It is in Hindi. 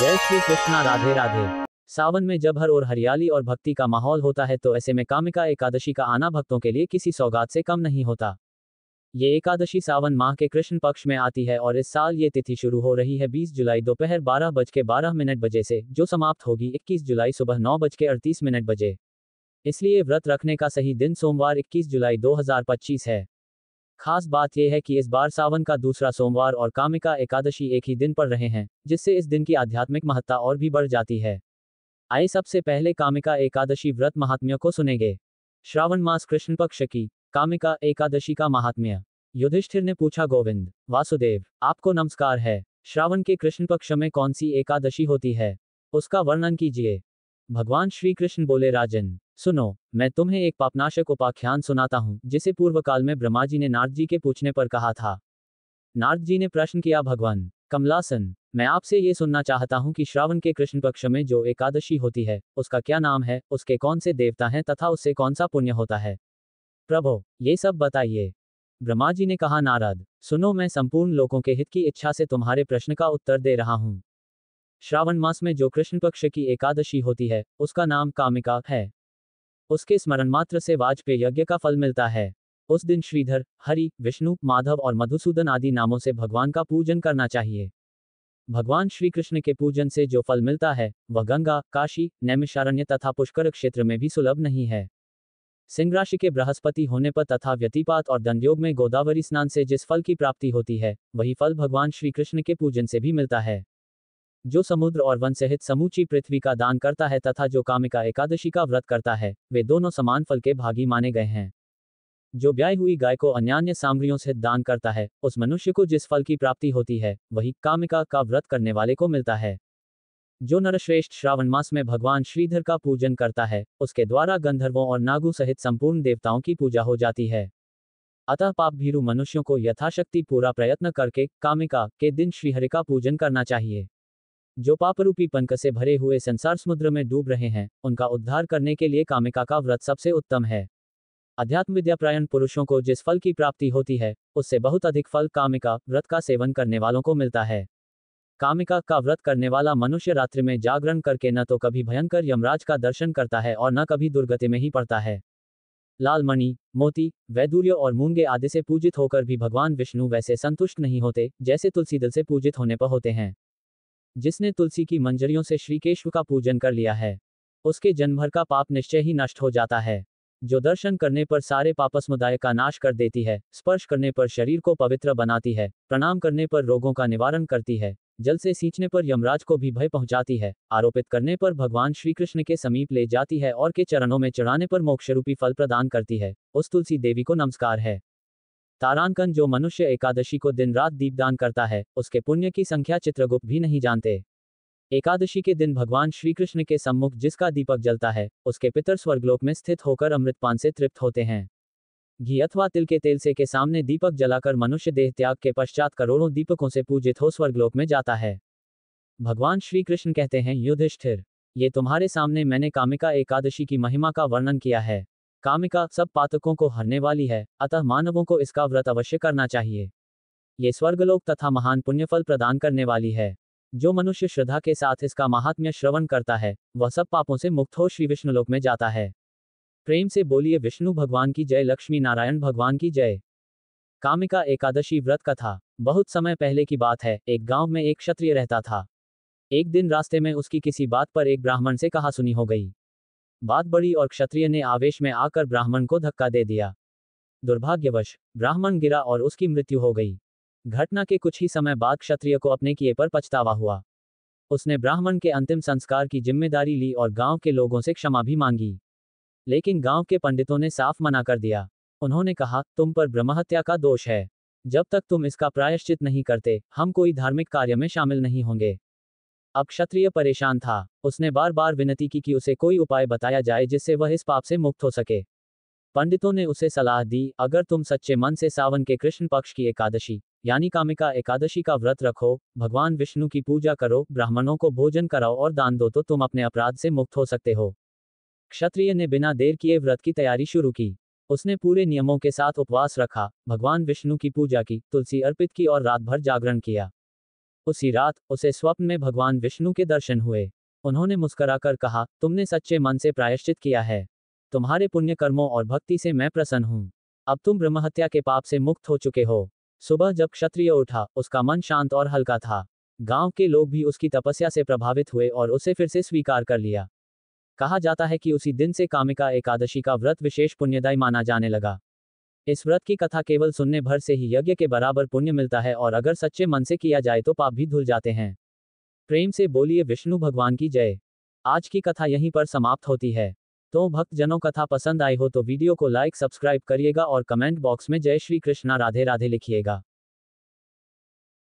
जय श्री कृष्णा। राधे राधे। सावन में जब हर ओर हरियाली और भक्ति का माहौल होता है तो ऐसे में कामिका एकादशी का आना भक्तों के लिए किसी सौगात से कम नहीं होता। ये एकादशी सावन माह के कृष्ण पक्ष में आती है और इस साल ये तिथि शुरू हो रही है 20 जुलाई दोपहर 12:12 बजे से, जो समाप्त होगी 21 जुलाई सुबह 9:38 बजे। इसलिए व्रत रखने का सही दिन सोमवार 21 जुलाई 2025 है। खास बात यह है कि इस बार सावन का दूसरा सोमवार और कामिका एकादशी एक ही दिन पर रहे हैं, जिससे इस दिन की आध्यात्मिक महत्ता और भी बढ़ जाती है। आइए सबसे पहले कामिका एकादशी व्रत महात्म्य को सुनेंगे। श्रावण मास कृष्ण पक्ष की कामिका एकादशी का महात्म्य। युधिष्ठिर ने पूछा, गोविंद वासुदेव आपको नमस्कार है। श्रावण के कृष्ण पक्ष में कौन सी एकादशी होती है, उसका वर्णन कीजिए। भगवान श्री कृष्ण बोले, राजन सुनो, मैं तुम्हें एक पापनाशक उपाख्यान सुनाता हूँ, जिसे पूर्व काल में ब्रह्मा जी ने नारद जी के पूछने पर कहा था। नारद जी ने प्रश्न किया, भगवान कमलासन, मैं आपसे ये सुनना चाहता हूँ कि श्रावण के कृष्ण पक्ष में जो एकादशी होती है उसका क्या नाम है, उसके कौन से देवता हैं तथा उससे कौन सा पुण्य होता है। प्रभो ये सब बताइए। ब्रह्मा जी ने कहा, नारद सुनो, मैं संपूर्ण लोगों के हित की इच्छा से तुम्हारे प्रश्न का उत्तर दे रहा हूँ। श्रावण मास में जो कृष्ण पक्ष की एकादशी होती है उसका नाम कामिका है। उसके स्मरण मात्र से वाजपेय यज्ञ का फल मिलता है। उस दिन श्रीधर, हरि, विष्णु, माधव और मधुसूदन आदि नामों से भगवान का पूजन करना चाहिए। भगवान श्री कृष्ण के पूजन से जो फल मिलता है वह गंगा, काशी, नैमिषारण्य तथा पुष्कर क्षेत्र में भी सुलभ नहीं है। सिंह राशि के बृहस्पति होने पर तथा व्यतिपात और दंडयोग में गोदावरी स्नान से जिस फल की प्राप्ति होती है वही फल भगवान श्री कृष्ण के पूजन से भी मिलता है। जो समुद्र और वन सहित समूची पृथ्वी का दान करता है तथा जो कामिका एकादशी का व्रत करता है, वे दोनों समान फल के भागी माने गए हैं। जो ब्याई हुई गाय को अन्यान्य सामग्रियों सहित दान करता है, उस मनुष्य को जिस फल की प्राप्ति होती है वही कामिका का व्रत करने वाले को मिलता है। जो नरश्रेष्ठ श्रावण मास में भगवान श्रीधर का पूजन करता है, उसके द्वारा गंधर्वों और नागों सहित संपूर्ण देवताओं की पूजा हो जाती है। अतः पाप भीरु मनुष्यों को यथाशक्ति पूरा प्रयत्न करके कामिका के दिन श्रीहरि का पूजन करना चाहिए। जो पापरूपी पंख से भरे हुए संसार समुद्र में डूब रहे हैं, उनका उद्धार करने के लिए कामिका का व्रत सबसे उत्तम है। अध्यात्म विद्यापरायण पुरुषों को जिस फल की प्राप्ति होती है उससे बहुत अधिक फल कामिका व्रत का सेवन करने वालों को मिलता है। कामिका का व्रत करने वाला मनुष्य रात्रि में जागरण करके न तो कभी भयंकर यमराज का दर्शन करता है और न कभी दुर्गति में ही पड़ता है। लाल मणि, मोती, वैदूर्य और मूंगे आदि से पूजित होकर भी भगवान विष्णु वैसे संतुष्ट नहीं होते जैसे तुलसी दल से पूजित होने पर होते हैं। जिसने तुलसी की मंजरियों से श्री केशव का पूजन कर लिया है, उसके जन्म भर का पाप निश्चय ही नष्ट हो जाता है। जो दर्शन करने पर सारे पाप समुदाय का नाश कर देती है, स्पर्श करने पर शरीर को पवित्र बनाती है, प्रणाम करने पर रोगों का निवारण करती है, जल से सींचने पर यमराज को भी भय पहुंचाती है, आरोपित करने पर भगवान श्री कृष्ण के समीप ले जाती है और के चरणों में चढ़ाने पर मोक्षरूपी फल प्रदान करती है, उस तुलसी देवी को नमस्कार है। तारांकन, जो मनुष्य एकादशी को दिन रात दीपदान करता है उसके पुण्य की संख्या चित्रगुप्त भी नहीं जानते। एकादशी के दिन भगवान श्री कृष्ण के सम्मुख जिसका दीपक जलता है उसके पितर स्वर्गलोक में स्थित होकर अमृतपान से तृप्त होते हैं। घी अथवा तिल के तेल से के सामने दीपक जलाकर मनुष्य देह त्याग के पश्चात करोड़ों दीपकों से पूजित हो स्वर्गलोक में जाता है। भगवान श्री कृष्ण कहते हैं, युधिष्ठिर ये तुम्हारे सामने मैंने कामिका एकादशी की महिमा का वर्णन किया है। कामिका सब पातकों को हरने वाली है, अतः मानवों को इसका व्रत अवश्य करना चाहिए। ये स्वर्गलोक तथा महान पुण्यफल प्रदान करने वाली है। जो मनुष्य श्रद्धा के साथ इसका महात्म्य श्रवण करता है वह सब पापों से मुक्त हो श्री विष्णुलोक में जाता है। प्रेम से बोलिए विष्णु भगवान की जय, लक्ष्मी नारायण भगवान की जय। कामिका एकादशी व्रत कथा। बहुत समय पहले की बात है, एक गांव में एक क्षत्रिय रहता था। एक दिन रास्ते में उसकी किसी बात पर एक ब्राह्मण से कहासुनी हो गई। बात बड़ी और क्षत्रिय ने आवेश में आकर ब्राह्मण को धक्का दे दिया। दुर्भाग्यवश ब्राह्मण गिरा और उसकी मृत्यु हो गई। घटना के कुछ ही समय बाद क्षत्रिय को अपने किए पर पछतावा हुआ। उसने ब्राह्मण के अंतिम संस्कार की जिम्मेदारी ली और गांव के लोगों से क्षमा भी मांगी। लेकिन गांव के पंडितों ने साफ मना कर दिया। उन्होंने कहा, तुम पर ब्रह्महत्या का दोष है। जब तक तुम इसका प्रायश्चित नहीं करते हम कोई धार्मिक कार्य में शामिल नहीं होंगे। अब क्षत्रिय परेशान था। उसने बार बार विनती की कि उसे कोई उपाय बताया जाए जिससे वह इस पाप से मुक्त हो सके। पंडितों ने उसे सलाह दी, अगर तुम सच्चे मन से सावन के कृष्ण पक्ष की एकादशी यानी कामिका एकादशी का व्रत रखो, भगवान विष्णु की पूजा करो, ब्राह्मणों को भोजन कराओ और दान दो तो तुम अपने अपराध से मुक्त हो सकते हो। क्षत्रिय ने बिना देर किए व्रत की तैयारी शुरू की। उसने पूरे नियमों के साथ उपवास रखा, भगवान विष्णु की पूजा की, तुलसी अर्पित की और रात भर जागरण किया। उसी रात उसे स्वप्न में भगवान विष्णु के दर्शन हुए। उन्होंने मुस्कुराकर कहा, तुमने सच्चे मन से प्रायश्चित किया है। तुम्हारे पुण्य कर्मों और भक्ति से मैं प्रसन्न हूँ। अब तुम ब्रह्महत्या के पाप से मुक्त हो चुके हो। सुबह जब क्षत्रिय उठा, उसका मन शांत और हल्का था। गांव के लोग भी उसकी तपस्या से प्रभावित हुए और उसे फिर से स्वीकार कर लिया। कहा जाता है कि उसी दिन से कामिका एकादशी का व्रत विशेष पुण्यदायी माना जाने लगा। इस व्रत की कथा केवल सुनने भर से ही यज्ञ के बराबर पुण्य मिलता है और अगर सच्चे मन से किया जाए तो पाप भी धुल जाते हैं। प्रेम से बोलिए विष्णु भगवान की जय। आज की कथा यहीं पर समाप्त होती है। तो भक्तजनों कथा पसंद आई हो तो वीडियो को लाइक सब्सक्राइब करिएगा और कमेंट बॉक्स में जय श्री कृष्णा राधे राधे लिखिएगा।